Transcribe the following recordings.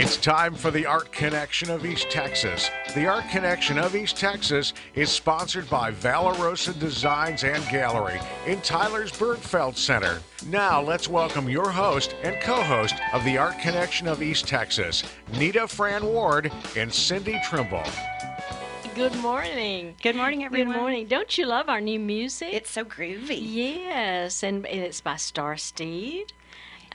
It's time for the Art Connection of East Texas. The Art Connection of East Texas is sponsored by Valorosa Designs and Gallery in Tyler's Bergfeld Center. Now let's welcome your host and co-host of the Art Connection of East Texas, Nita Fran Ward and Cindy Trimble. Good morning. Good morning, everyone. Good morning. Don't you love our new music? It's so groovy. Yes, and it's by Star Steed.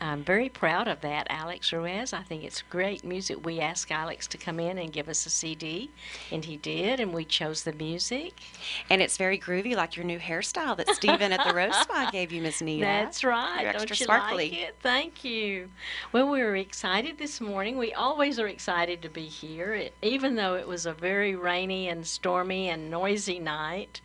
I'm very proud of that, Alex Ruiz. I think it's great music. We asked Alex to come in and give us a CD, and he did, and we chose the music. And it's very groovy, like your new hairstyle that Stephen at the Rose Spa gave you, Miss Nita. That's right. You're Don't extra you sparkly. like it? Thank you. Well, we were excited this morning. We always are excited to be here, even though it was a very rainy and stormy and noisy night.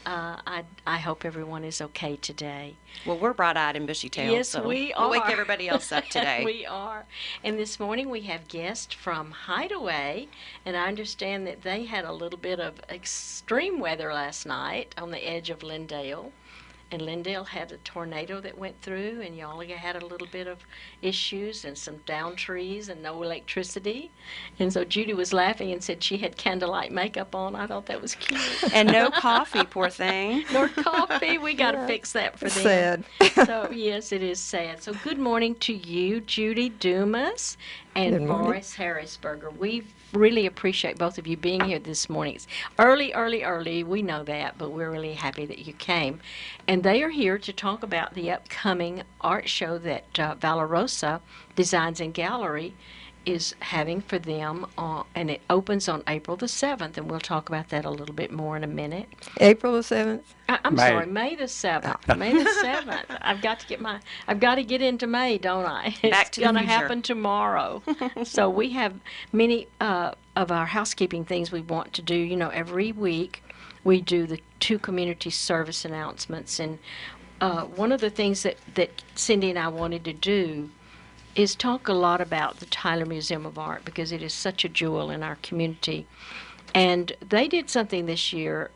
I hope everyone is okay today. Well, we're bright-eyed and bushy-tailed, Yes, so we we'll are. wake everybody else up today. We are. And this morning we have guests from Hideaway, and I understand that they had a little bit of extreme weather last night on the edge of Lindale. And Lindale had a tornado that went through, and y'all had a little bit of issues and some downed trees and no electricity. And so Judy was laughing and said she had candlelight makeup on. I thought that was cute. And no coffee, poor thing. Nor coffee. We got to fix that for them. Sad. So, yes, it is sad. So, good morning to you, Judy Dumas and Morris Harrisberger. We really appreciate both of you being here this morning. It's early. We know that, but we're really happy that you came. And they are here to talk about the upcoming art show that Valorosa Designs and Gallery is having for them, and it opens on April the 7th, and we'll talk about that a little bit more in a minute. April the 7th? I'm sorry, May the 7th. May the 7th. I've got to get into May, don't I? Back to the It's going to future. happen tomorrow. So we have many of our housekeeping things we want to do. You know, every week we do the 2 community service announcements, and one of the things that Cindy and I wanted to do is talk a lot about the Tyler Museum of Art, because it is such a jewel in our community. And they did something this year,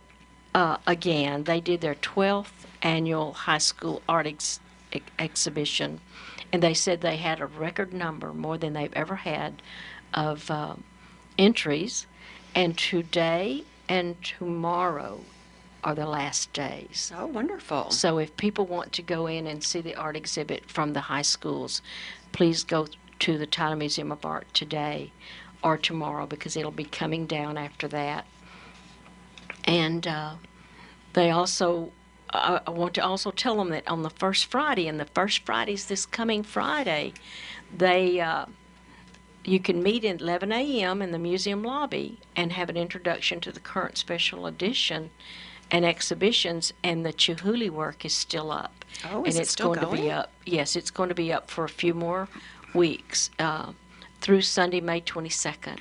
again. They did their 12th annual high school art exhibition, and they said they had a record number, more than they've ever had, of entries. And today and tomorrow are the last days. Oh, wonderful. So if people want to go in and see the art exhibit from the high schools, please go to the Tyler Museum of Art today or tomorrow, because it'll be coming down after that. And they also, I want to also tell them that on the first Friday, and the first Friday's this coming Friday, you can meet at 11 a.m. in the museum lobby and have an introduction to the current special edition and exhibitions, and the Chihuly work is still up. Oh, is it still going to be up? Yes, it's going to be up for a few more weeks through Sunday, May 22nd.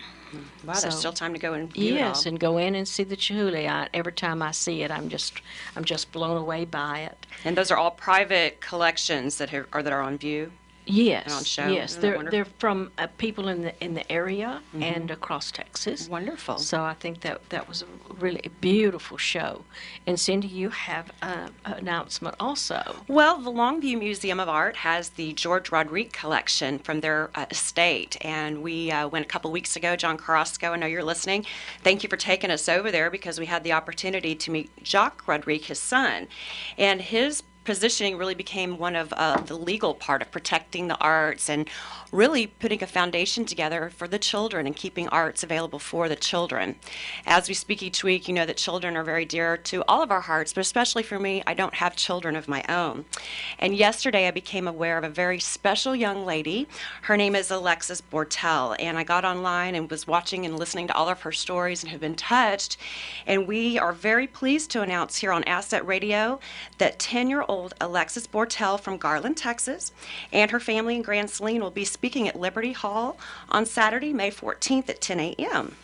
Wow, there's still time to go and view it all. Yes, and go in and see the Chihuly. Every time I see it, I'm just blown away by it. And those are all private collections that are on view? Yes, And on show. yes, Isn't that they're wonderful? from people in the area and across Texas. Wonderful. So I think that was a really beautiful show. And Cindy, you have an announcement also. Well, the Longview Museum of Art has the George Rodriguez collection from their estate, and we went a couple weeks ago. John Carrasco, I know you're listening. Thank you for taking us over there, because we had the opportunity to meet Jacques Rodriguez, his son, and his positioning really became one of the legal part of protecting the arts and really putting a foundation together for the children and keeping arts available for the children. As we speak each week, you know that children are very dear to all of our hearts, but especially for me, I don't have children of my own. And yesterday I became aware of a very special young lady. Her name is Alexis Bortel, and I got online and was watching and listening to all of her stories and have been touched. And we are very pleased to announce here on ACET Radio that 10-year-old Alexis Bortel from Garland, Texas, and her family in Grand Saline will be speaking at Liberty Hall on Saturday, May 14th at 10 a.m.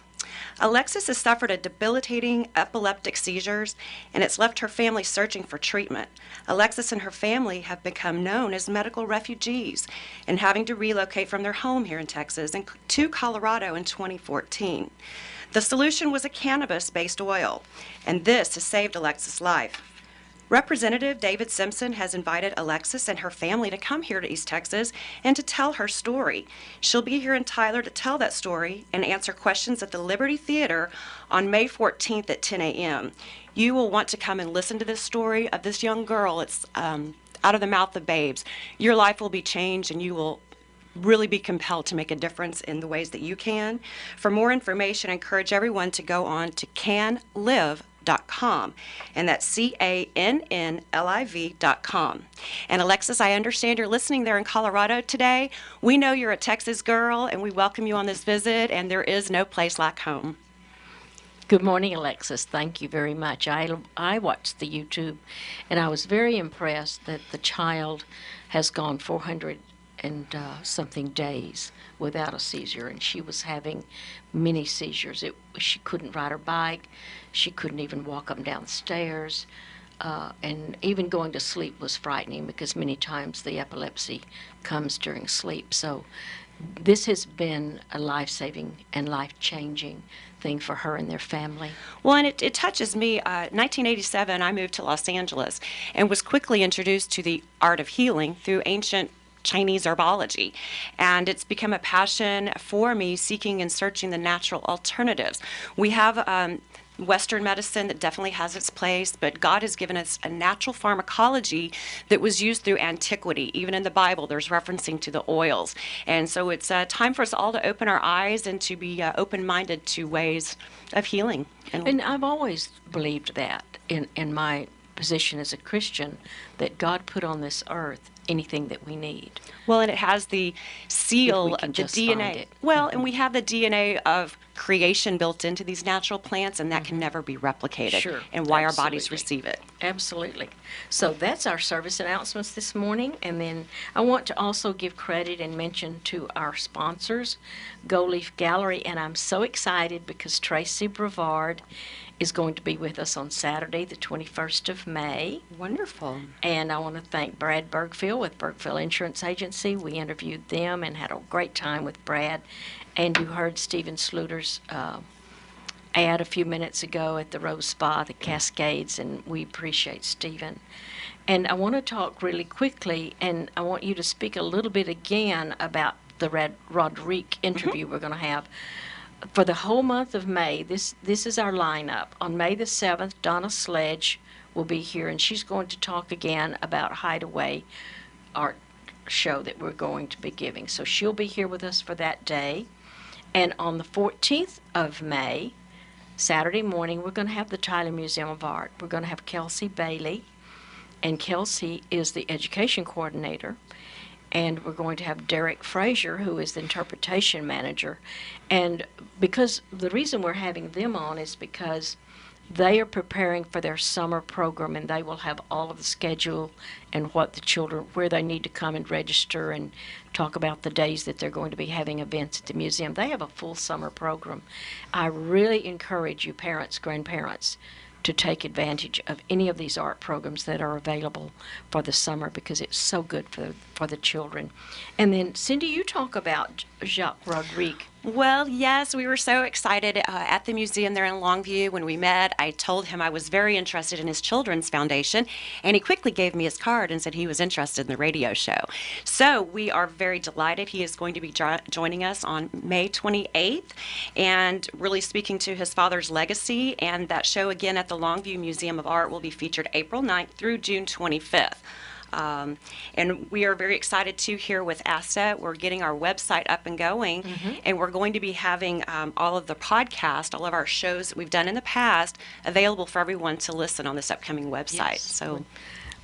Alexis has suffered a debilitating epileptic seizures, and it's left her family searching for treatment. Alexis and her family have become known as medical refugees and having to relocate from their home here in Texas to Colorado in 2014. The solution was a cannabis-based oil, and this has saved Alexis' life. Representative David Simpson has invited Alexis and her family to come here to East Texas and to tell her story. She'll be here in Tyler to tell that story and answer questions at the Liberty Theater on May 14th at 10 a.m. You will want to come and listen to this story of this young girl. It's out of the mouth of babes. Your life will be changed, and you will really be compelled to make a difference in the ways that you can. For more information, I encourage everyone to go on to canlive.com, and that's CANNLIV.com. And Alexis, I understand you're listening there in Colorado today. We know you're a Texas girl, and we welcome you on this visit, and there is no place like home. Good morning, Alexis. Thank you very much. I watched the YouTube, and I was very impressed that the child has gone 400 and something days without a seizure, and she was having many seizures. She couldn't ride her bike. She couldn't even walk up and down the stairs. And even going to sleep was frightening because many times the epilepsy comes during sleep. So this has been a life-saving and life-changing thing for her and their family. Well, and it touches me. 1987, I moved to Los Angeles and was quickly introduced to the art of healing through ancient Chinese herbology, and it's become a passion for me, seeking and searching the natural alternatives. We have Western medicine that definitely has its place, but God has given us a natural pharmacology that was used through antiquity. Even in the Bible, there's referencing to the oils. And so it's time for us all to open our eyes and to be open-minded to ways of healing. And I've always believed that in my position as a Christian, that God put on this earth anything that we need. Well, and it has the seal of the DNA. Well, and we have the DNA of creation built into these natural plants, and that can never be replicated. Sure. And why Absolutely. our bodies receive it. Absolutely. So that's our service announcements this morning. And then I want to also give credit and mention to our sponsors, Go Leaf Gallery. And I'm so excited because Tracy Brevard is going to be with us on Saturday, the 21st of May. Wonderful. And I want to thank Brad Bergfield with Bergfield Insurance Agency. We interviewed them and had a great time with Brad. And you heard Stephen Sluter's ad a few minutes ago at the Rose Spa, the Cascades, and we appreciate Stephen. And I want to talk really quickly, and I want you to speak a little bit again about the Roderick interview we're going to have. For the whole month of May, this is our lineup. On May the 7th, Donna Sledge will be here, and she's going to talk again about Hideaway art show that we're going to be giving. So she'll be here with us for that day. And on the 14th of May, Saturday morning, we're going to have the Tyler Museum of Art. We're going to have Kelsey Bailey, and Kelsey is the education coordinator. And we're going to have Derek Frazier, who is the interpretation manager. And because the reason we're having them on is because they are preparing for their summer program, and they will have all of the schedule and what the children, where they need to come and register and talk about the days that they're going to be having events at the museum. They have a full summer program. I really encourage you, parents, grandparents, to take advantage of any of these art programs that are available for the summer because it's so good for the children. And then, Cindy, you talk about Jacques Roderick. Well, yes, we were so excited at the museum there in Longview when we met. I told him I was very interested in his children's foundation, and he quickly gave me his card and said he was interested in the radio show. So we are very delighted. He is going to be joining us on May 28th and really speaking to his father's legacy. And that show again at the Longview Museum of Art will be featured April 9th through June 25th. And we are very excited too here with ACET. We're getting our website up and going, and we're going to be having all of the podcast, all of our shows that we've done in the past, available for everyone to listen on this upcoming website. Yes. So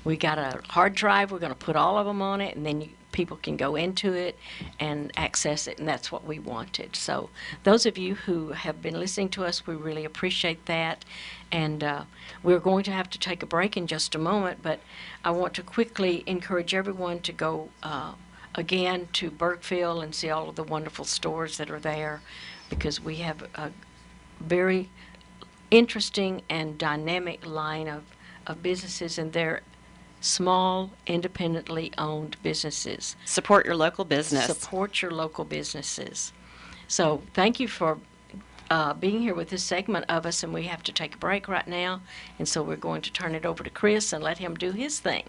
we got a hard drive. We're going to put all of them on it, and then people can go into it and access it, and that's what we wanted. So those of you who have been listening to us, we really appreciate that. And we're going to have to take a break in just a moment, but I want to quickly encourage everyone to go again to Bergfield and see all of the wonderful stores that are there, because we have a very interesting and dynamic line of businesses, and they're small, independently owned businesses. support your local business. Support your local businesses. So thank you for being here with this segment of us, and we have to take a break right now, and so we're going to turn it over to Chris and let him do his thing.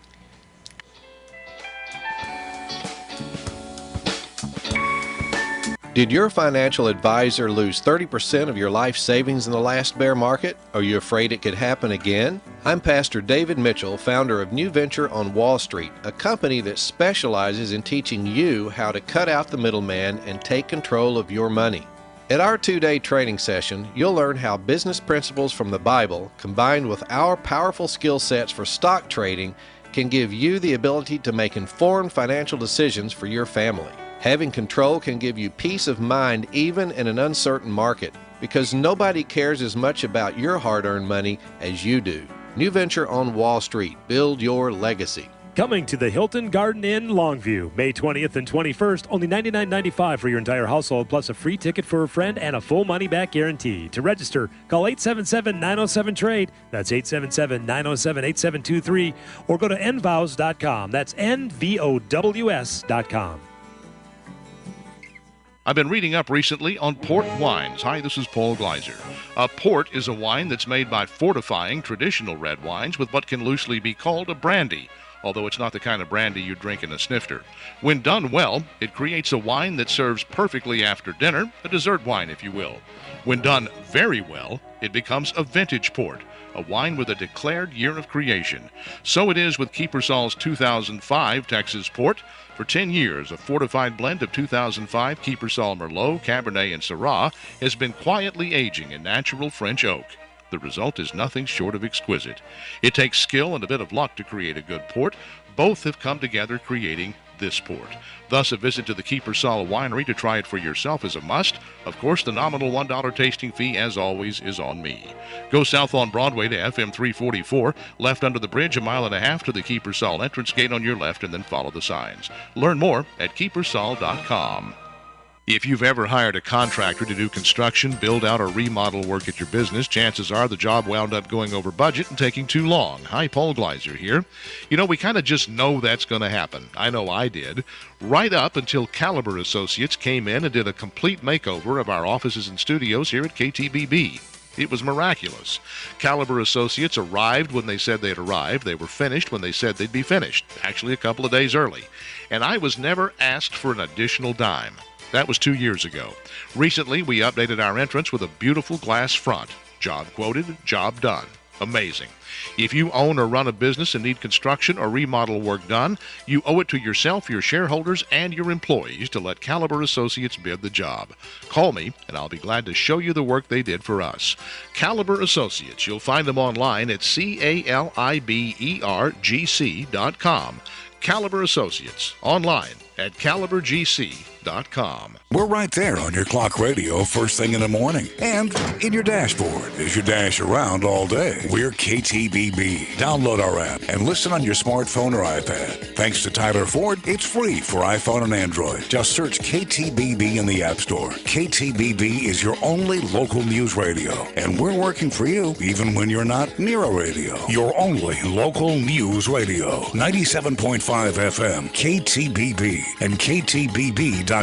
Did your financial advisor lose 30% of your life savings in the last bear market? Are you afraid it could happen again? I'm Pastor David Mitchell, founder of New Venture on Wall Street, a company that specializes in teaching you how to cut out the middleman and take control of your money. At our 2-day training session, you'll learn how business principles from the Bible, combined with our powerful skill sets for stock trading, can give you the ability to make informed financial decisions for your family. Having control can give you peace of mind even in an uncertain market, because nobody cares as much about your hard-earned money as you do. New Venture on Wall Street. Build your legacy. Coming to the Hilton Garden Inn, Longview, May 20th and 21st, only $99.95 for your entire household, plus a free ticket for a friend and a full money-back guarantee. To register, call 877-907-TRADE, that's 877-907-8723, or go to nvows.com, that's nvows.com. I've been reading up recently on port wines. Hi, this is Paul Gleiser. A port is a wine that's made by fortifying traditional red wines with what can loosely be called a brandy, although it's not the kind of brandy you drink in a snifter. When done well, it creates a wine that serves perfectly after dinner, a dessert wine, if you will. When done very well, it becomes a vintage port, a wine with a declared year of creation. So it is with Kiepersol's 2005 Texas Port. For 10 years, a fortified blend of 2005 Kiepersol Merlot, Cabernet, and Syrah has been quietly aging in natural French oak. The result is nothing short of exquisite. It takes skill and a bit of luck to create a good port. Both have come together creating this port. Thus, a visit to the Kiepersol Winery to try it for yourself is a must. Of course, the nominal $1 tasting fee, as always, is on me. Go south on Broadway to FM 344, left under the bridge, 1.5 miles to the Kiepersol entrance gate on your left, and then follow the signs. Learn more at kiepersol.com. If you've ever hired a contractor to do construction, build out, or remodel work at your business, chances are the job wound up going over budget and taking too long. Hi, Paul Gleiser here. You know, we kind of just know that's going to happen. I know I did. Right up until Caliber Associates came in and did a complete makeover of our offices and studios here at KTBB. It was miraculous. Caliber Associates arrived when they said they'd arrived. They were finished when they said they'd be finished, actually a couple of days early. And I was never asked for an additional dime. That was 2 years ago. Recently, we updated our entrance with a beautiful glass front. Job quoted, job done. Amazing. If you own or run a business and need construction or remodel work done, you owe it to yourself, your shareholders, and your employees to let Caliber Associates bid the job. Call me, and I'll be glad to show you the work they did for us. Caliber Associates. You'll find them online at calibergc.com. Caliber Associates. Online at calibergc.com. We're right there on your clock radio first thing in the morning and in your dashboard as you dash around all day. We're KTBB. Download our app and listen on your smartphone or iPad. Thanks to Tyler Ford, it's free for iPhone and Android. Just search KTBB in the App Store. KTBB is your only local news radio, and we're working for you even when you're not near a radio. Your only local news radio. 97.5 FM, KTBB, and KTBB.com.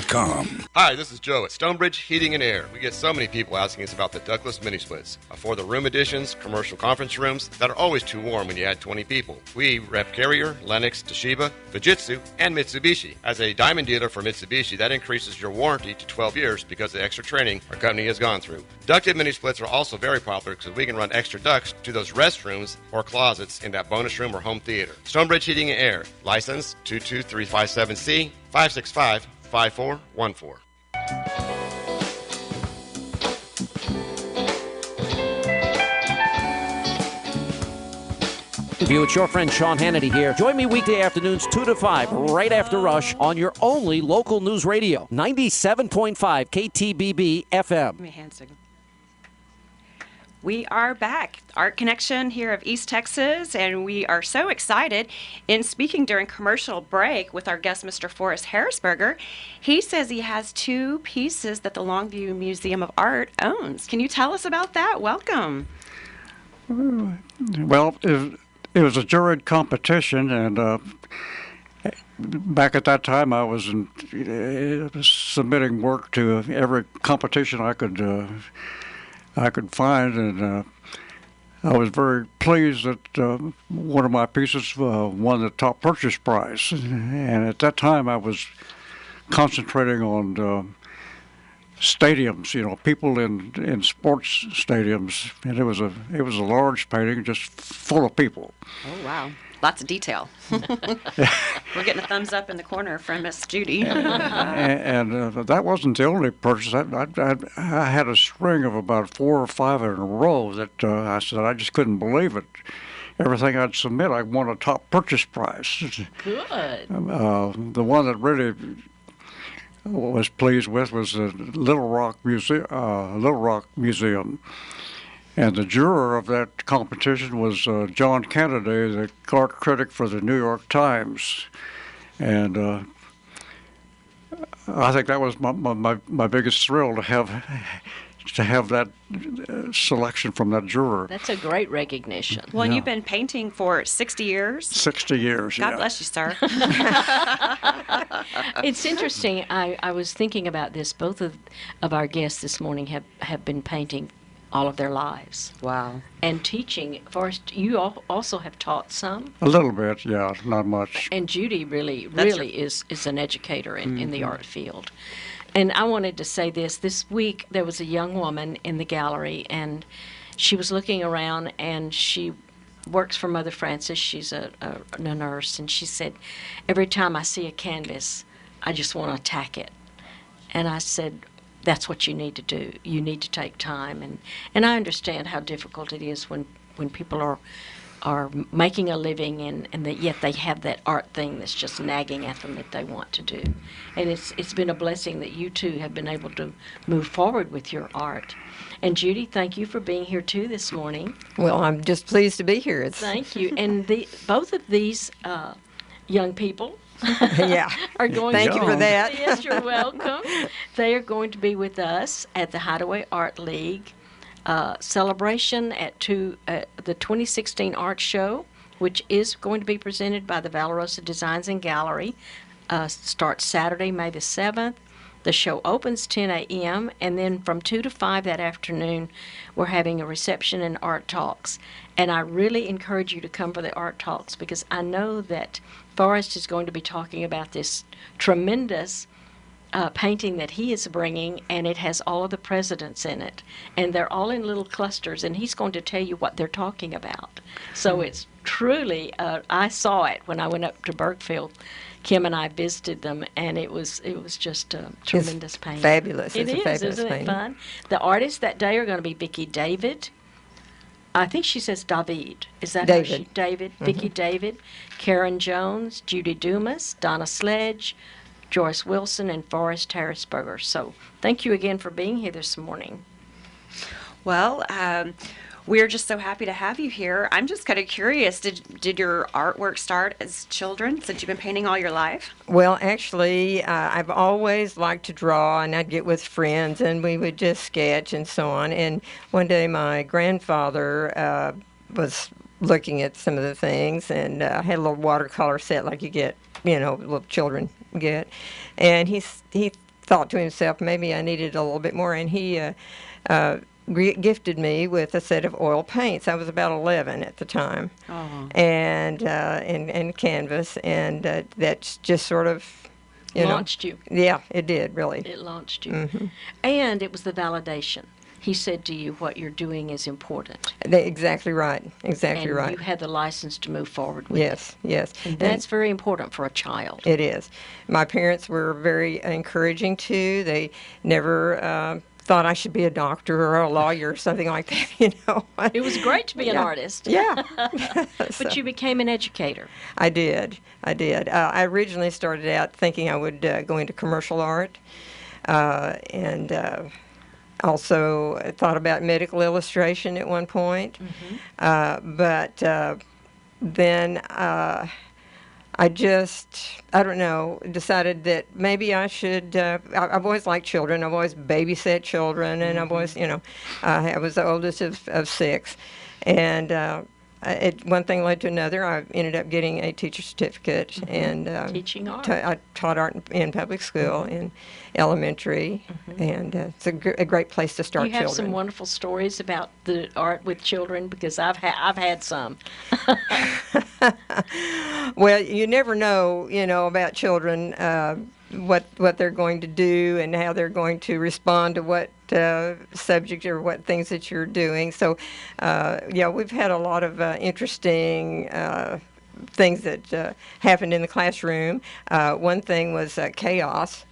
Hi, this is Joe at Stonebridge Heating and Air. We get so many people asking us about the Douglas mini splits. For the room additions, commercial conference rooms that are always too warm when you add 20 people. We rep Carrier, Lennox, Toshiba, Fujitsu, and Mitsubishi. As a diamond dealer for Mitsubishi, that increases your warranty to 12 years because of the extra training our company has gone through. Ducted mini splits are also very popular because we can run extra ducts to those restrooms or closets in that bonus room or home theater. Stonebridge Heating and Air, license 22357C, 565-5414. It's your friend Sean Hannity here. Join me weekday afternoons 2 to 5, right after Rush, on your only local news radio, 97.5 KTBB FM. We are back. Art Connection here of East Texas, and we are so excited. In speaking during commercial break with our guest, Mr. Forrest Harrisberger, he says he has 2 pieces that the Longview Museum of Art owns. Can you tell us about that? Welcome. Well, it was a juried competition, and back at that time, I was submitting work to every competition I could find, and I was very pleased that one of my pieces won the top purchase prize. And at that time, I was concentrating on stadiums, people in sports stadiums, and it was a large painting, just full of people. Oh wow, lots of detail. We're getting a thumbs up in the corner from Miss Judy. and that wasn't the only purchase. I had a string of about 4 or 5 in a row that I said I just couldn't believe it. Everything I'd submit, I won a top purchase prize. Good. The one that really was pleased with was the Little Rock Museum. And the juror of that competition was John Kennedy, the art critic for the New York Times. And I think that was my biggest thrill to have that selection from that juror. That's a great recognition. Well, and you've been painting for 60 years. 60 years, God bless you, sir. It's interesting. I was thinking about this. Both of our guests this morning have been painting all of their lives. Wow. And teaching. Forrest, you also have taught some? A little bit, yeah, not much. And Judy really is an educator in the art field. And I wanted to say this week there was a young woman in the gallery, and she was looking around, and she works for Mother Frances. She's a nurse, and she said, every time I see a canvas, I just want to attack it. And I said, that's what you need to do. You need to take time. And I understand how difficult it is when people are making a living and that yet they have that art thing that's just nagging at them that they want to do. And it's been a blessing that you two have been able to move forward with your art. And Judy, thank you for being here too this morning. Well, I'm just pleased to be here. Thank you. And both of these young people are going Thank to you for that. Yes, you're welcome. They are going to be with us at the Hideaway Art League celebration at the 2016 Art Show, which is going to be presented by the Valorosa Designs and Gallery. Starts Saturday, May the 7th. The show opens 10 a.m., and then from 2 to 5 that afternoon, we're having a reception and art talks. And I really encourage you to come for the art talks, because I know that Forrest is going to be talking about this tremendous painting that he is bringing, and it has all of the presidents in it. And they're all in little clusters, and he's going to tell you what they're talking about. So it's truly, I saw it when I went up to Bergfield. Kim and I visited them, and it was just a tremendous painting. Fabulous. It is, is, fabulous isn't painting. it fun? The artists that day are going to be Vicki David. I think she says David. Is that David? How she, David. Vicki David, Karen Jones, Judy Dumas, Donna Sledge, Joyce Wilson, and Forrest Harrisberger. So thank you again for being here this morning. Well, we're just so happy to have you here. I'm just kind of curious, did your artwork start as children, since you've been painting all your life? Well, actually, I've always liked to draw, and I'd get with friends, and we would just sketch and so on. And one day my grandfather was looking at some of the things, and had a little watercolor set like you get, little children get. And he thought to himself, maybe I needed a little bit more, and he gifted me with a set of oil paints. I was about 11 at the time, and canvas, and that's just sort of, launched you. Yeah, it did, really. It launched you. Mm-hmm. And it was the validation. He said to you, what you're doing is important. Exactly right. Exactly and right. you had the license to move forward with it. Yes. And that's very important for a child. It is. My parents were very encouraging, too. They never thought I should be a doctor or a lawyer or something like that, It was great to be an artist. Yeah. But you became an educator. I did. I originally started out thinking I would go into commercial art, and also thought about medical illustration at one point. Mm-hmm. But then I don't know, decided that maybe I should, I've always liked children. I've always babysat children, and I've always, I was the oldest of 6. And one thing led to another. I ended up getting a teacher certificate and teaching art. I taught art in public school in elementary, and it's a great place to start. You have children. some wonderful stories about the art with children, because I've had some. Well, you never know, about children, what they're going to do and how they're going to respond to what subject or what things that you're doing. So, we've had a lot of interesting things that happened in the classroom. One thing was chaos.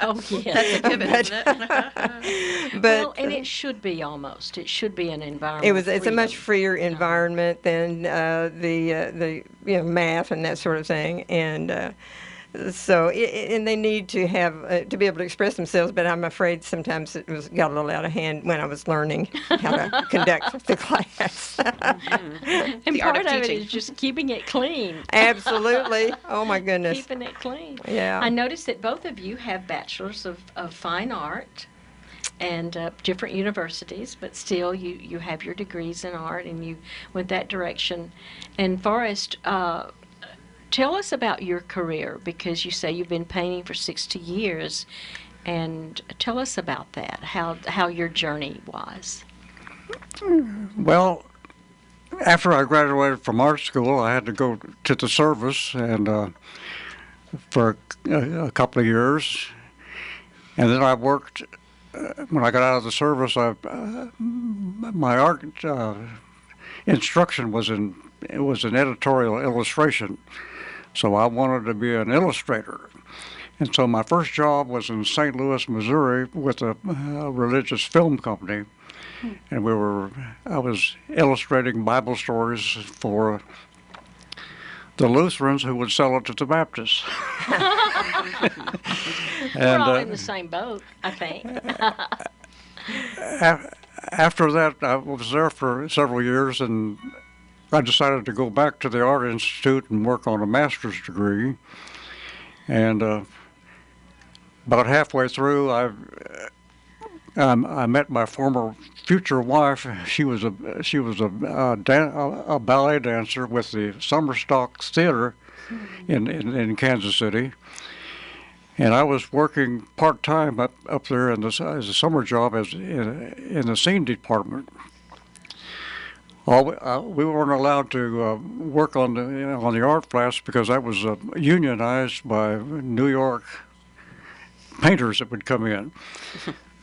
Oh, yeah. That's a pivot, isn't it? Well, and it should be almost. It should be an environment. It's a much freer environment than the math and that sort of thing, and so and they need to have to be able to express themselves. But I'm afraid sometimes it got a little out of hand when I was learning how to conduct the class. And part of it is just keeping it clean. Absolutely. Oh my goodness. Keeping it clean. Yeah. I noticed that both of you have bachelors of fine art and different universities, but still you have your degrees in art and you went that direction. And Forrest, tell us about your career, because you say you've been painting for 60 years, and tell us about that, how your journey was. Well, after I graduated from art school, I had to go to the service and for a couple of years, and then I worked. When I got out of the service, my art instruction was in editorial illustration, so I wanted to be an illustrator. And so my first job was in St. Louis, Missouri, with a religious film company, and I was illustrating Bible stories for the Lutherans who would sell it to the Baptists. We're all in the same boat, I think. After that, I was there for several years, and I decided to go back to the Art Institute and work on a master's degree. And about halfway through, I met my former future wife. She was a ballet dancer with the Summer Stock Theater in Kansas City, and I was working part-time up there as a summer job in the scene department. We weren't allowed to work on the art flats because that was unionized by New York painters that would come in.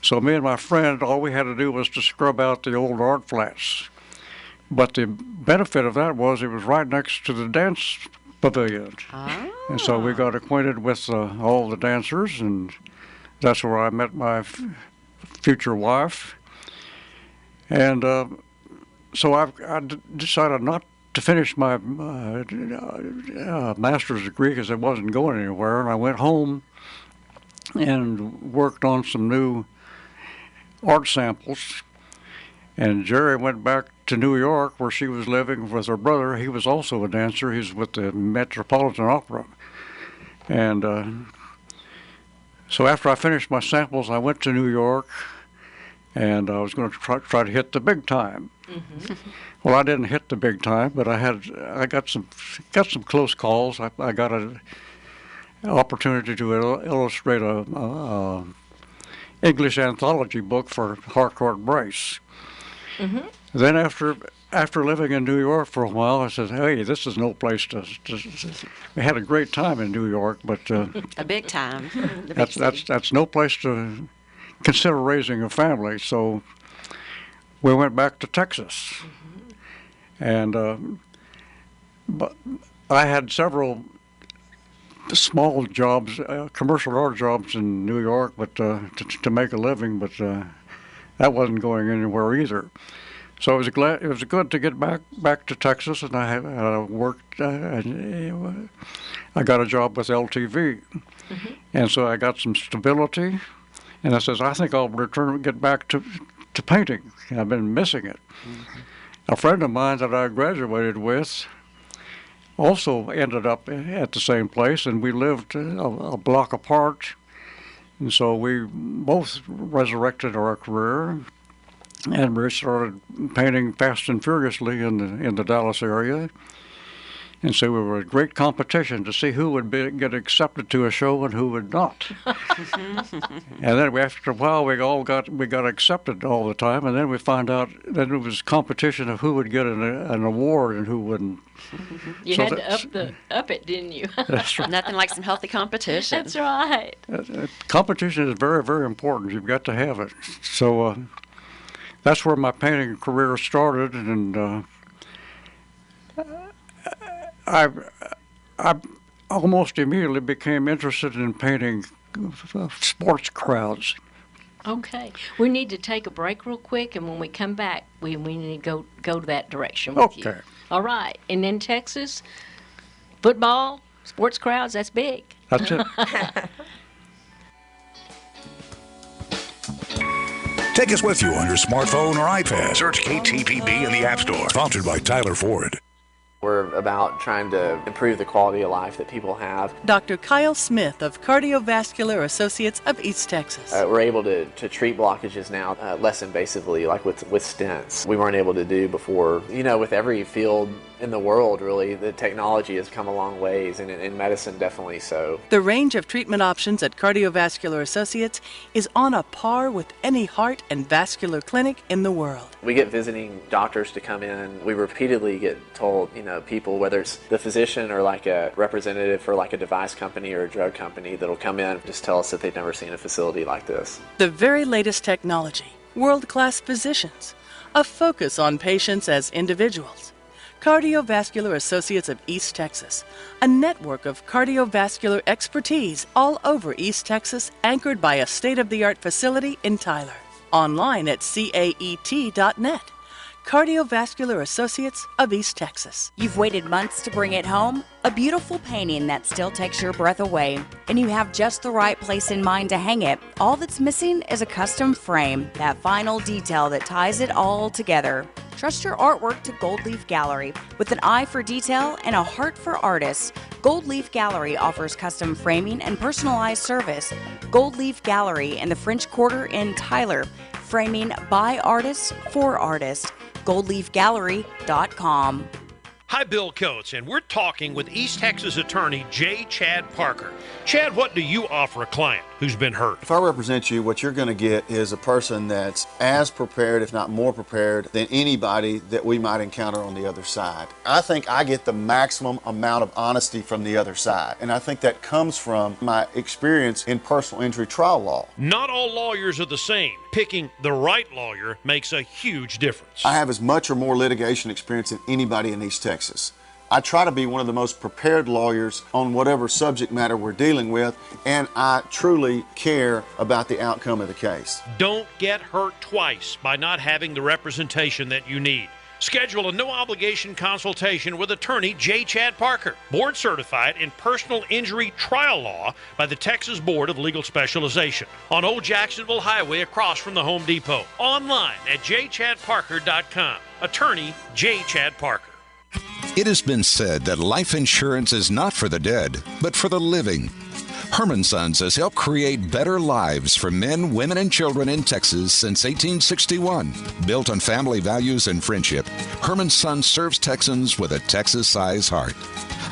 So me and my friend, all we had to do was to scrub out the old art flats. But the benefit of that was it was right next to the dance pavilion. Ah. And so we got acquainted with all the dancers, and that's where I met my future wife. And so I decided not to finish my master's degree because it wasn't going anywhere, and I went home and worked on some new art samples. And Jerry went back to New York, where she was living with her brother. He was also a dancer. He was with the Metropolitan Opera. And so after I finished my samples, I went to New York, and I was going to try to hit the big time. Mm-hmm. Well, I didn't hit the big time, but I got some close calls. I got an opportunity to illustrate a English anthology book for Harcourt Brace. Mm-hmm. Then after living in New York for a while, I said, "Hey, this is no place to." We had a great time in New York, but a big time. That's no place to consider raising a family. So we went back to Texas, mm-hmm. and but I had several small jobs, commercial art jobs in New York, but to make a living, but that wasn't going anywhere either. So it was good to get back to Texas, and I worked. I got a job with LTV, mm-hmm. and so I got some stability. And I says, I think I'll get back to painting. I've been missing it. Mm-hmm. A friend of mine that I graduated with also ended up at the same place, and we lived a block apart. And so we both resurrected our career. And we started painting fast and furiously in the Dallas area. And so we were a great competition to see who would get accepted to a show and who would not. And then after a while, we got accepted all the time. And then we found out that it was competition of who would get an award and who wouldn't. You had to up it, didn't you? That's right. Nothing like some healthy competition. That's right. Competition is very, very important. You've got to have it. So that's where my painting career started, and I almost immediately became interested in painting sports crowds. Okay. We need to take a break real quick, and when we come back, we need to go that direction with you. Okay. All right. And in Texas, football, sports crowds, that's big. That's it. Take us with you on your smartphone or iPad. Search KTBB in the App Store. Sponsored by Tyler Ford. We're about trying to improve the quality of life that people have. Dr. Kyle Smith of Cardiovascular Associates of East Texas. We're able to treat blockages now less invasively, like with stents. We weren't able to do before. You know, with every field in the world, really, the technology has come a long ways, and in medicine, definitely so. The range of treatment options at Cardiovascular Associates is on a par with any heart and vascular clinic in the world. We get visiting doctors to come in. We repeatedly get told, people, whether it's the physician or like a representative for like a device company or a drug company, that'll come in and just tell us that they've never seen a facility like this. The very latest technology, world-class physicians, a focus on patients as individuals. Cardiovascular Associates of East Texas, a network of cardiovascular expertise all over East Texas, anchored by a state-of-the-art facility in Tyler. Online at caet.net. Cardiovascular Associates of East Texas. You've waited months to bring it home? A beautiful painting that still takes your breath away, and you have just the right place in mind to hang it. All that's missing is a custom frame, that final detail that ties it all together. Trust your artwork to Gold Leaf Gallery. With an eye for detail and a heart for artists, Gold Leaf Gallery offers custom framing and personalized service. Gold Leaf Gallery in the French Quarter in Tyler. Framing by artists for artists. GoldLeafGallery.com. Hi, Bill Coates, and we're talking with East Texas attorney J. Chad Parker. Chad, what do you offer a client who's been hurt? If I represent you, what you're going to get is a person that's as prepared, if not more prepared, than anybody that we might encounter on the other side. I think I get the maximum amount of honesty from the other side, and I think that comes from my experience in personal injury trial law. Not all lawyers are the same. Picking the right lawyer makes a huge difference. I have as much or more litigation experience than anybody in East Texas. I try to be one of the most prepared lawyers on whatever subject matter we're dealing with, and I truly care about the outcome of the case. Don't get hurt twice by not having the representation that you need. Schedule a no-obligation consultation with attorney J. Chad Parker, board certified in personal injury trial law by the Texas Board of Legal Specialization, on Old Jacksonville Highway across from the Home Depot. Online at jchadparker.com. Attorney J. Chad Parker. It has been said that life insurance is not for the dead, but for the living. Herman Sons has helped create better lives for men, women, and children in Texas since 1861. Built on family values and friendship, Herman Sons serves Texans with a Texas-sized heart.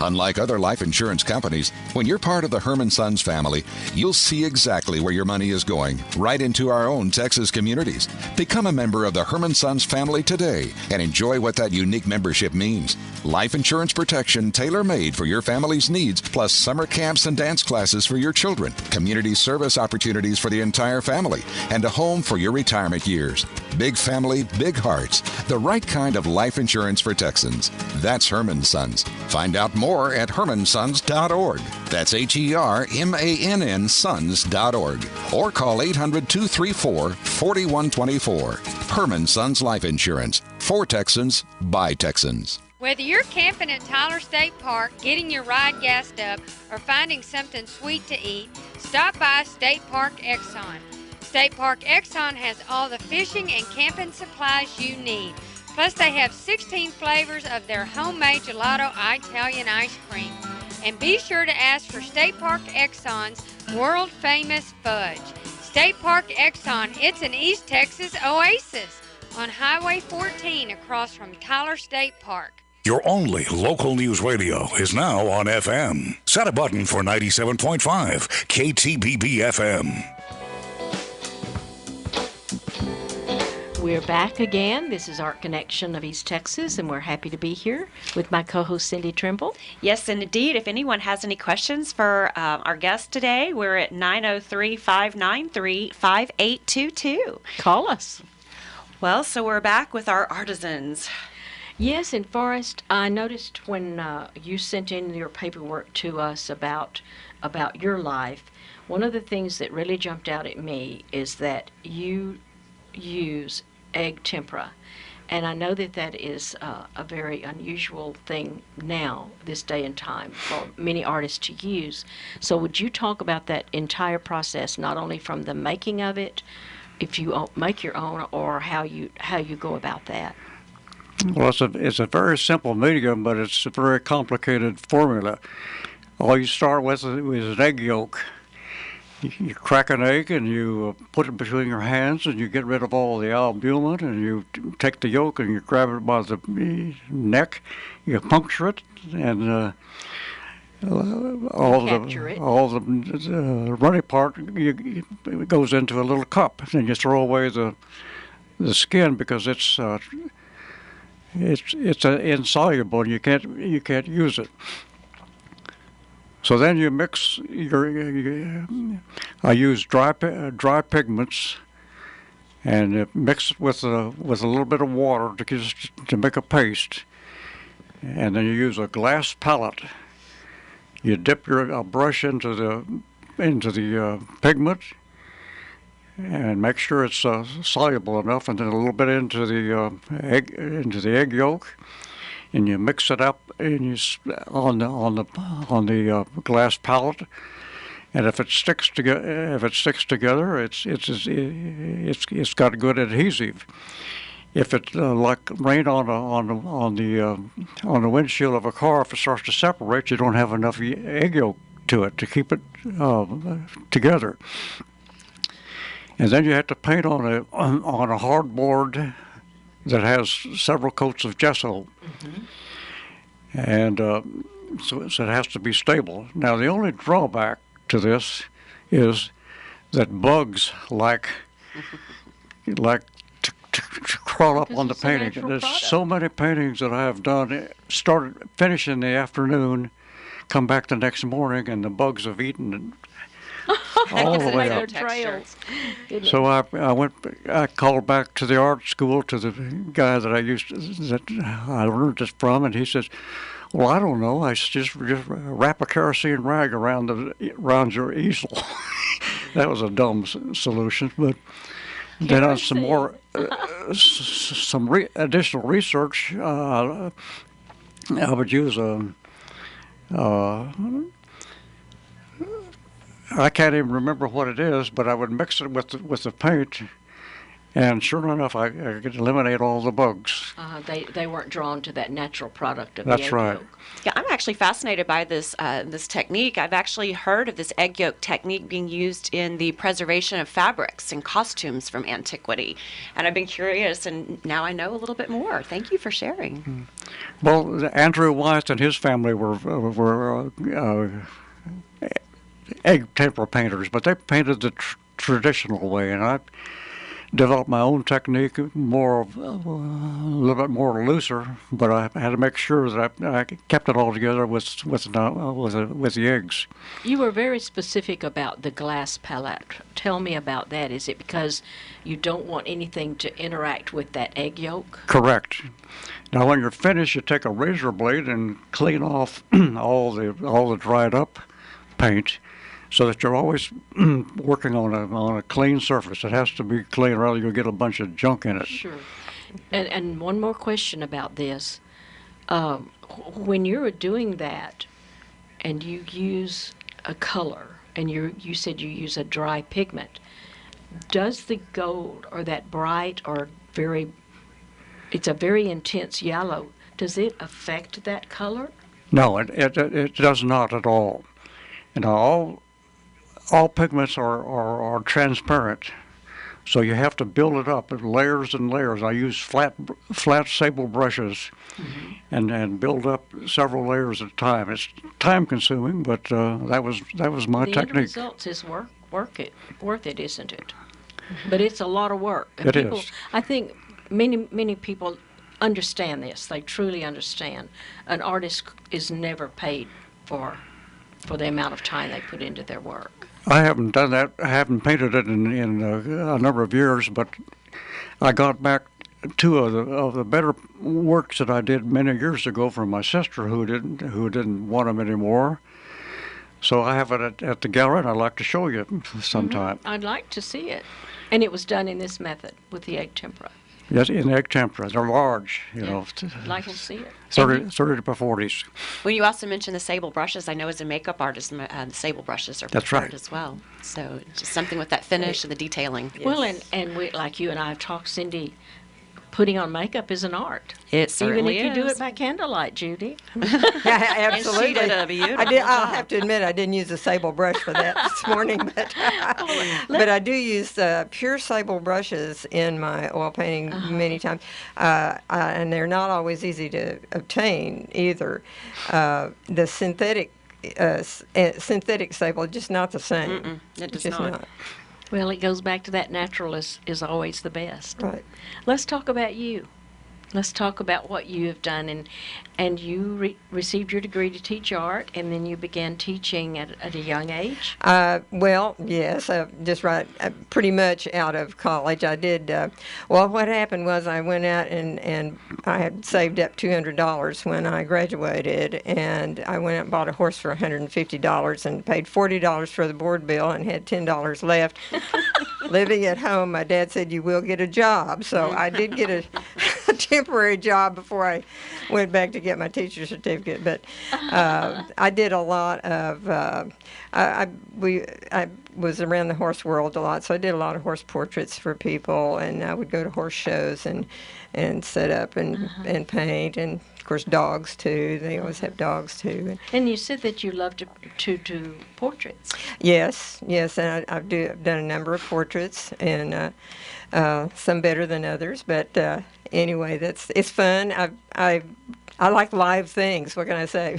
Unlike other life insurance companies, when you're part of the Herman Sons family, you'll see exactly where your money is going, right into our own Texas communities. Become a member of the Herman Sons family today and enjoy what that unique membership means. Life insurance protection tailor-made for your family's needs, plus summer camps and dance classes for your children, community service opportunities for the entire family, and a home for your retirement years. Big family, big hearts. The right kind of life insurance for Texans. That's Herman Sons. Find out more at hermansons.org. That's HERMANN sons.org. Or call 800-234-4124. Herman Sons Life Insurance. For Texans, by Texans. Whether you're camping at Tyler State Park, getting your ride gassed up, or finding something sweet to eat, stop by State Park Exxon. State Park Exxon has all the fishing and camping supplies you need. Plus, they have 16 flavors of their homemade gelato Italian ice cream. And be sure to ask for State Park Exxon's world-famous fudge. State Park Exxon, it's an East Texas oasis. on Highway 14 across from Tyler State Park. Your only local news radio is now on FM. Set a button for 97.5 KTBB FM. We're back again. This is Art Connection of East Texas, and we're happy to be here with my co-host Cindy Trimble. Yes, and indeed, if anyone has any questions for our guest today, we're at 903-593-5822. Call us. Well, so we're back with our artisans. Yes, and Forrest, I noticed when you sent in your paperwork to us about your life, one of the things that really jumped out at me is that you use egg tempera. And I know that that is a very unusual thing now, this day and time, for many artists to use. So would you talk about that entire process, not only from the making of it, if you make your own, or how you go about that? Well, it's a very simple medium, but it's a very complicated formula. All you start with is an egg yolk. You crack an egg and you put it between your hands and you get rid of all the albumin, and you take the yolk and you grab it by the neck, you puncture it, and all the runny part it goes into a little cup, and you throw away the skin because it's insoluble and you can't use it. So then you mix I use dry pigments, and mix it with a little bit of water to make a paste. And then you use a glass palette. You dip your brush into the pigment, and make sure it's soluble enough, and then a little bit into the egg yolk. And you mix it up on the glass palette, and if it sticks together, it's got good adhesive. If it like rain on the windshield of a car, if it starts to separate, you don't have enough egg yolk to it to keep it together. And then you have to paint on a hardboard that has several coats of gesso. Mm-hmm. And so it has to be stable. Now, the only drawback to this is that bugs like to crawl up on the painting. There's so many paintings that I have done, finish in the afternoon, come back the next morning, and the bugs have eaten all the way up. So I called back to the art school, to the guy that I learned this from, and he says, "Well, I don't know. I just wrap a kerosene rag around your easel." That was a dumb solution, but then on some more additional research, I would use I can't even remember what it is, but I would mix it with the paint, and sure enough, I could eliminate all the bugs. They weren't drawn to that natural product of That's the egg right. yolk. Yeah, I'm actually fascinated by this technique. I've actually heard of this egg yolk technique being used in the preservation of fabrics and costumes from antiquity, and I've been curious, and now I know a little bit more. Thank you for sharing. Well, Andrew White and his family were egg tempera painters, but they painted the traditional way, and I developed my own technique, a little bit more looser, but I had to make sure that I kept it all together with the eggs. You were very specific about the glass palette. Tell me about that. Is it because you don't want anything to interact with that egg yolk? Correct. Now, when you're finished, you take a razor blade and clean off all the dried up paint, so that you're always working on a clean surface. It has to be clean, or else you'll get a bunch of junk in it. Sure. And one more question about this. When you're doing that, and you use a color, and you said you use a dry pigment, does the gold, or that bright or it's a very intense yellow, does it affect that color? No, it does not at all. And all pigments are transparent, So you have to build it up in layers and layers. I use flat sable brushes and build up several layers at a time. It's time consuming, but that was my the technique. The end result is worth it, isn't it? But it's a lot of work. And it people, is. I think many people understand this. They truly understand. An artist is never paid for the amount of time they put into their work. I haven't done that. I haven't painted it in a number of years, but I got back two of the better works that I did many years ago from my sister who didn't want them anymore. So I have it at the gallery, and I'd like to show you sometime. I'd like to see it. And it was done in this method with the egg tempera. Yes, in egg tempera. They're large, you know. I'd like to see it. 30 by 40s. Well, you also mentioned the sable brushes. I know as a makeup artist, the sable brushes are preferred as well. So just something with that finish and the detailing. Well, and we, like you and I have talked, Cindy, putting on makeup is an art. It certainly Even if you do is. it by candlelight, Judy. Absolutely. And she did a beautiful I'll job. have to admit I didn't use a sable brush for that this morning, but I do use pure sable brushes in my oil painting many times, and they're not always easy to obtain either. The synthetic sable, just not the same. It does just not. Well, it goes back to that natural is always the best. Right. Let's talk about you. Let's talk about what you have done. And you received your degree to teach art, and then you began teaching at a young age? Well, yes, just pretty much out of college. I did, well, what happened was I went out and I had saved up $200 when I graduated, and I went out and bought a horse for $150 and paid $40 for the board bill and had $10 left. Living at home, my dad said, "You will get a job." So I did get a temporary job before I went back to get my teacher certificate. But I did a lot of, I was around the horse world a lot, so I did a lot of horse portraits for people, and I would go to horse shows and set up and paint, and of course dogs too. They always have dogs too. And you said that you love to do portraits. Yes, and I've done a number of portraits, and some better than others. But anyway, it's fun. I like live things. What can I say?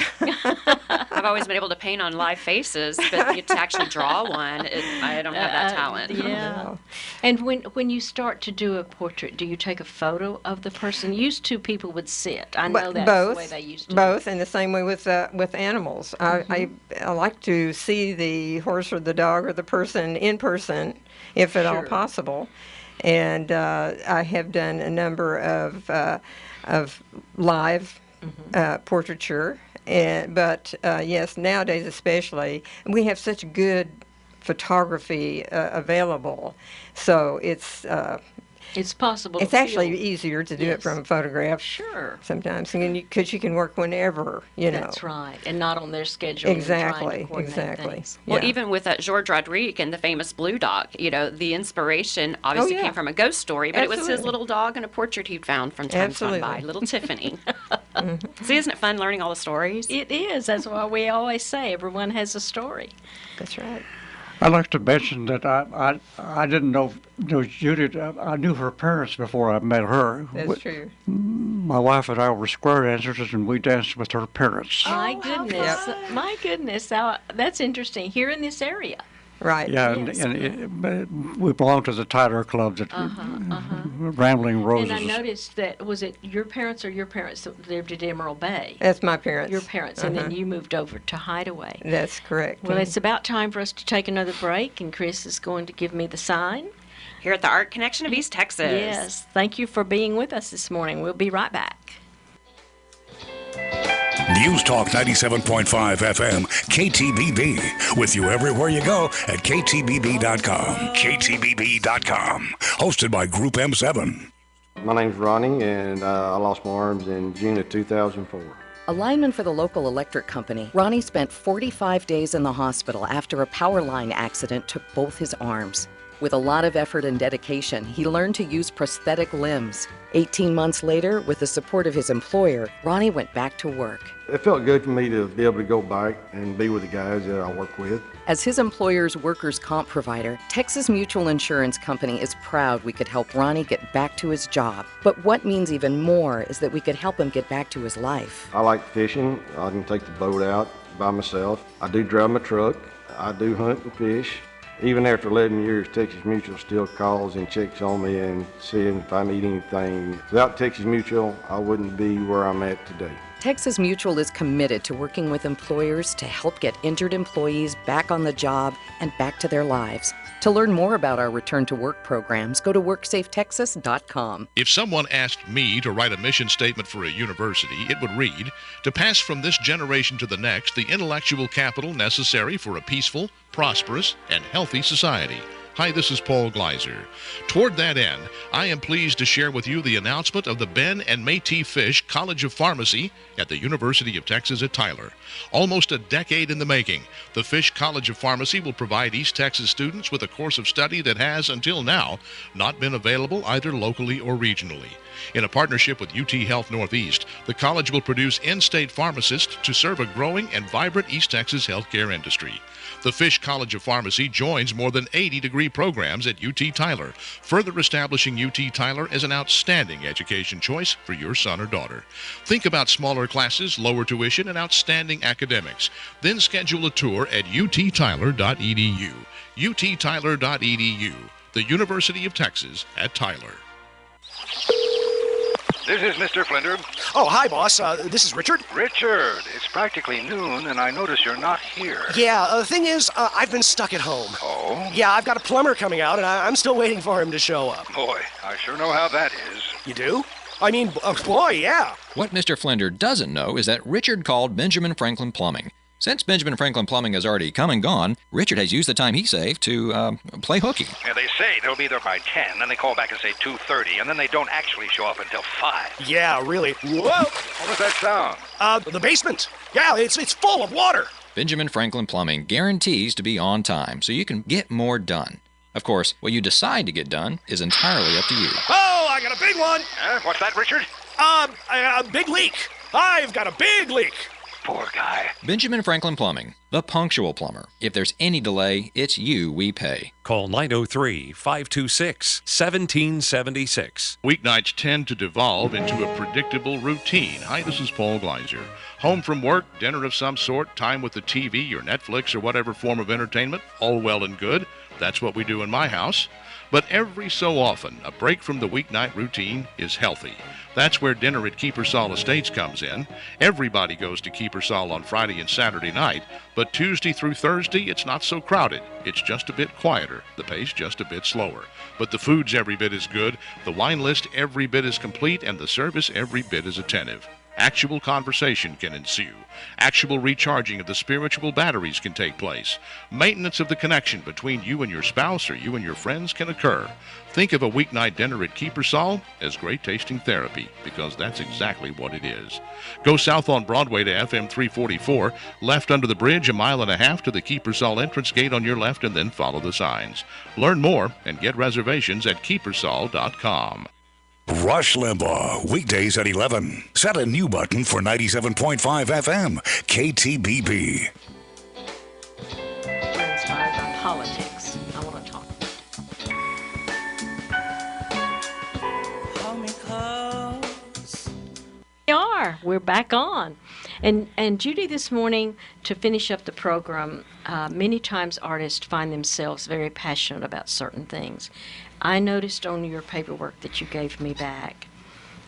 I've always been able to paint on live faces, but to actually draw one, I don't have that talent. Yeah. And when you start to do a portrait, do you take a photo of the person? Used to, people would sit. I know that's the way they used to. Both, and the same way with animals. I like to see the horse or the dog or the person in person, if at all possible. And I have done a number of live portraiture. But yes, nowadays especially, we have such good photography available, so it's possible. It's actually easier to do it from a photograph. Sure. Sometimes, because you can work whenever, you know. That's right, and not on their schedule. Exactly. Well, even with George Rodrigue and the famous blue dog, the inspiration obviously came from a ghost story, but it was his little dog and a portrait he'd found from time gone by, little Tiffany. See, isn't it fun learning all the stories? It is. That's why we always say everyone has a story. That's right. I'd like to mention that I didn't know Judy. I knew her parents before I met her. That's true. My wife and I were square dancers, and we danced with her parents. My goodness. My goodness. That's interesting. Here in this area. Right. Yeah, Yes. and we belong to the Tyler Club, that Rambling Roses. And I noticed that, was it your parents or your parents that lived at Emerald Bay? That's my parents. Your parents, and then you moved over to Hideaway. That's correct. Well, it's about time for us to take another break, and Chris is going to give me the sign. Here at the Art Connection of East Texas. Yes. Thank you for being with us this morning. We'll be right back. News Talk 97.5 FM, KTBB, with you everywhere you go at KTBB.com. KTBB.com, hosted by Group M7. My name's Ronnie, and I lost my arms in June of 2004. A lineman for the local electric company, Ronnie spent 45 days in the hospital after a power line accident took both his arms. With a lot of effort and dedication, he learned to use prosthetic limbs. 18 months later, with the support of his employer, Ronnie went back to work. It felt good for me to be able to go back and be with the guys that I work with. As his employer's workers' comp provider, Texas Mutual Insurance Company is proud we could help Ronnie get back to his job. But what means even more is that we could help him get back to his life. I like fishing. I can take the boat out by myself. I do drive my truck. I do hunt and fish. Even after 11 years, Texas Mutual still calls and checks on me and seeing if I need anything. Without Texas Mutual, I wouldn't be where I'm at today. Texas Mutual is committed to working with employers to help get injured employees back on the job and back to their lives. To learn more about our Return to Work programs, go to WorkSafeTexas.com. If someone asked me to write a mission statement for a university, it would read, to pass from this generation to the next the intellectual capital necessary for a peaceful, prosperous, and healthy society. Hi, this is Paul Gleiser. Toward that end, I am pleased to share with you the announcement of the Ben and Métis Fish College of Pharmacy at the University of Texas at Tyler. Almost a decade in the making, the Fish College of Pharmacy will provide East Texas students with a course of study that has, until now, not been available either locally or regionally. In a partnership with UT Health Northeast, the college will produce in-state pharmacists to serve a growing and vibrant East Texas healthcare industry. The Fish College of Pharmacy joins more than 80 degree programs at UT Tyler, further establishing UT Tyler as an outstanding education choice for your son or daughter. Think about smaller classes, lower tuition, and outstanding academics. Then schedule a tour at uttyler.edu. uttyler.edu, the University of Texas at Tyler. This is Mr. Flinder. Oh, hi, boss. This is Richard. Richard, it's practically noon, and I notice you're not here. Yeah, the thing is, I've been stuck at home. Oh? Yeah, I've got a plumber coming out, and I'm still waiting for him to show up. Boy, I sure know how that is. You do? I mean, boy, yeah. What Mr. Flinder doesn't know is that Richard called Benjamin Franklin Plumbing. Since Benjamin Franklin Plumbing has already come and gone, Richard has used the time he saved to play hooky. Yeah, they say they'll be there by 10, then they call back and say 2:30, and then they don't actually show up until 5. Yeah, really. Whoa! What was that sound? The basement. Yeah, it's full of water. Benjamin Franklin Plumbing guarantees to be on time, so you can get more done. Of course, what you decide to get done is entirely up to you. Oh, I got a big one. What's that, Richard? A big leak. I've got a big leak. Poor guy. Benjamin Franklin Plumbing, the punctual plumber. If there's any delay, it's you we pay. Call 903-526-1776. Weeknights tend to devolve into a predictable routine. Hi, this is Paul Gleiser. Home from work, dinner of some sort, time with the TV or Netflix or whatever form of entertainment, all well and good. That's what we do in my house. But every so often, a break from the weeknight routine is healthy. That's where dinner at Keepersall Estates comes in. Everybody goes to Keepersall on Friday and Saturday night, but Tuesday through Thursday, it's not so crowded. It's just a bit quieter, the pace just a bit slower. But the food's every bit as good, the wine list every bit as complete, and the service every bit as attentive. Actual conversation can ensue. Actual recharging of the spiritual batteries can take place. Maintenance of the connection between you and your spouse or you and your friends can occur. Think of a weeknight dinner at Keepersall as great tasting therapy, because that's exactly what it is. Go south on Broadway to FM 344, left under the bridge, 1.5 miles to the Keepersall entrance gate on your left, and then follow the signs. Learn more and get reservations at keepersall.com. Rush Limbaugh, weekdays at 11. Set a new button for 97.5 FM, KTBB. We're inspired by politics. I want to talk. Hold me close. We're back on. And Judy, this morning, to finish up the program, many times artists find themselves very passionate about certain things. I noticed on your paperwork that you gave me back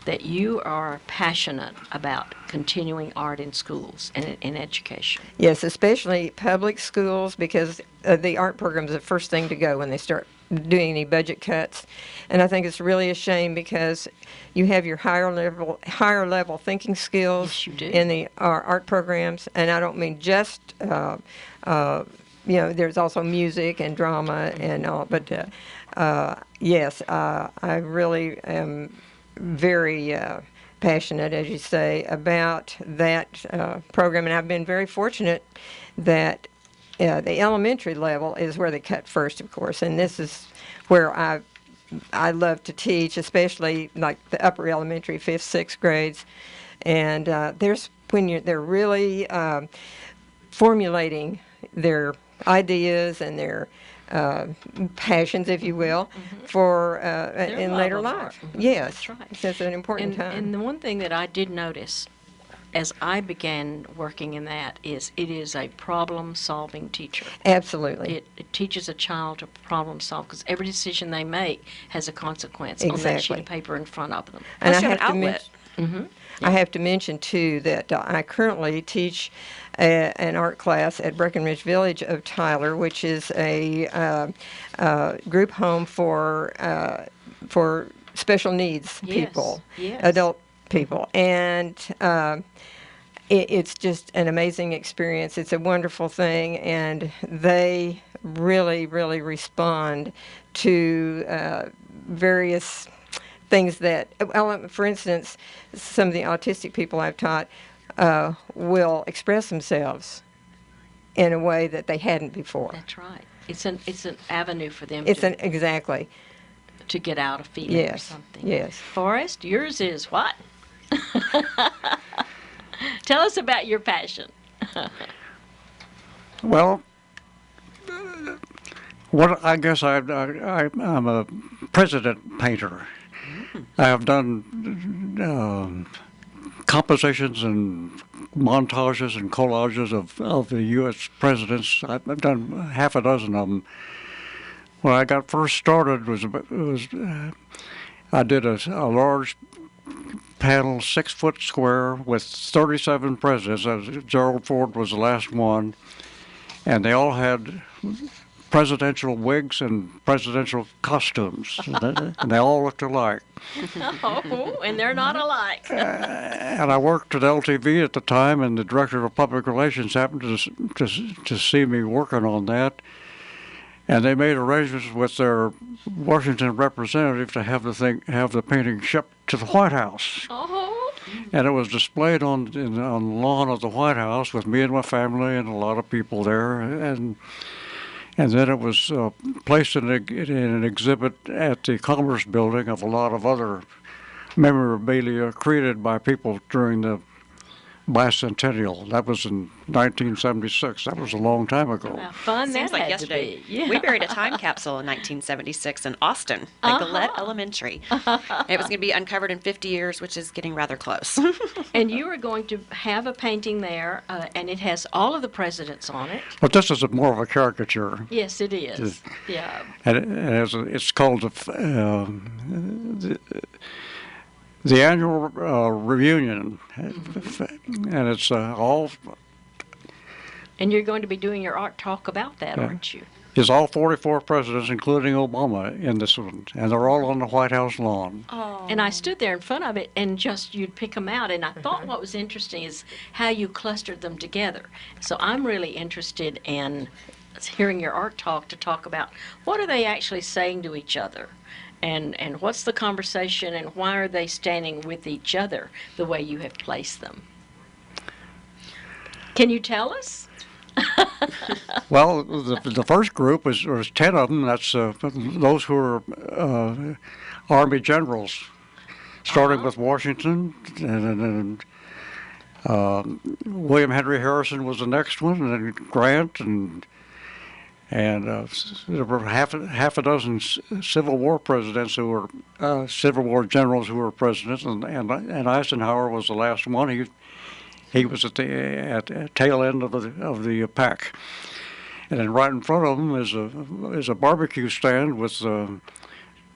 that you are passionate about continuing art in schools and in education. Yes, especially public schools, because the art program is the first thing to go when they start doing any budget cuts. And I think it's really a shame, because you have your higher level thinking skills. Yes, you do. In the art programs, and I don't mean just there's also music and drama and all, but yes, I really am very passionate, as you say, about that program, and I've been very fortunate that the elementary level is where they cut first, of course, and this is where I love to teach, especially like the upper elementary, 5th, 6th grades. And there's when they're really formulating their ideas and their passions, if you will, for in later life. Yes, that's right. That's an important time. And the one thing that I did notice as I began working in that is it is a problem-solving teacher. Absolutely. It teaches a child to problem solve because every decision they make has a consequence on that sheet of paper in front of them. And Plus you have an outlet. I have to mention, too, that I currently teach an art class at Breckenridge Village of Tyler, which is a group home for special needs people, adult people. And it's just an amazing experience. It's a wonderful thing, and they really, really respond to various things that, well, for instance, some of the autistic people I've taught will express themselves in a way that they hadn't before. That's right. It's an avenue for them. Exactly. To get out a feeling or something. Yes. Forrest, yours is what? Tell us about your passion. Well, what I guess I'm a president painter. I have done compositions and montages and collages of the U.S. presidents. I've done half a dozen of them. When I got first started, I did a large panel, 6 foot square, with 37 presidents. Gerald Ford was the last one, and they all had presidential wigs and presidential costumes, and they all looked alike. Oh, and they're not alike. And I worked at LTV at the time, and the director of public relations happened to see me working on that, and they made arrangements with their Washington representative to have the painting shipped to the White House. Oh. And it was displayed on the lawn of the White House with me and my family and a lot of people there, and then it was placed in an exhibit at the Commerce Building of a lot of other memorabilia created by people during the bicentennial. That was in 1976. That was a long time ago. How fun Seems that like had yesterday. to be. Yeah. We buried a time capsule in 1976 in Austin at Gillette Elementary. It was going to be uncovered in 50 years, which is getting rather close. And you are going to have a painting there, and it has all of the presidents on it. But this is more of a caricature. Yes, it is. Yeah. And it's called the annual reunion, and it's all. And you're going to be doing your art talk about that, aren't you? It's all 44 presidents, including Obama, in this one, and they're all on the White House lawn. Oh. And I stood there in front of it, and you'd pick them out, and I thought what was interesting is how you clustered them together. So I'm really interested in hearing your art talk to talk about what are they actually saying to each other. And what's the conversation, and why are they standing with each other the way you have placed them? Can you tell us? Well, the first group was 10 of them. That's those who are Army generals, starting with Washington, and William Henry Harrison was the next one, and then Grant, and there were half a dozen Civil War presidents who were Civil War generals who were presidents, and Eisenhower was the last one. He was at the tail end of the pack, and then right in front of him is a barbecue stand with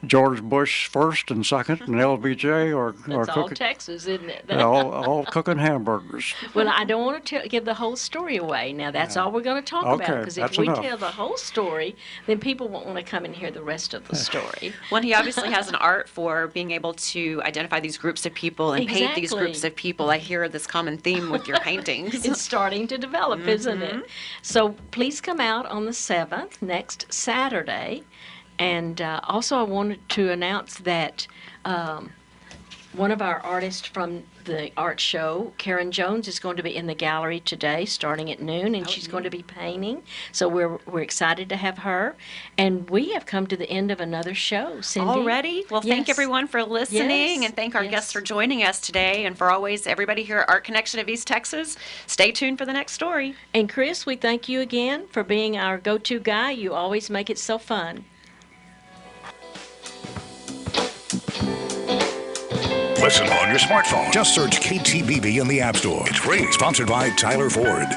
George Bush first and second, and LBJ are That's all cooking. Texas, isn't it? all cooking hamburgers. Well, I don't want to give the whole story away. Now, that's all we're going to talk about, because if we tell the whole story, then people won't want to come and hear the rest of the story. Well, he obviously has an art for being able to identify these groups of people and paint these groups of people. I hear this common theme with your paintings. It's starting to develop, isn't it? So please come out on the 7th, next Saturday. And also I wanted to announce that one of our artists from the art show, Karen Jones, is going to be in the gallery today starting at noon, and she's going to be painting. So we're excited to have her. And we have come to the end of another show, Cindy. Already? Well, thank everyone for listening, and thank our guests for joining us today. And for always everybody here at Art Connection of East Texas, stay tuned for the next story. And Chris, we thank you again for being our go-to guy. You always make it so fun. Listen on your smartphone. Just search KTBB in the App Store. It's free. Sponsored by Tyler Ford.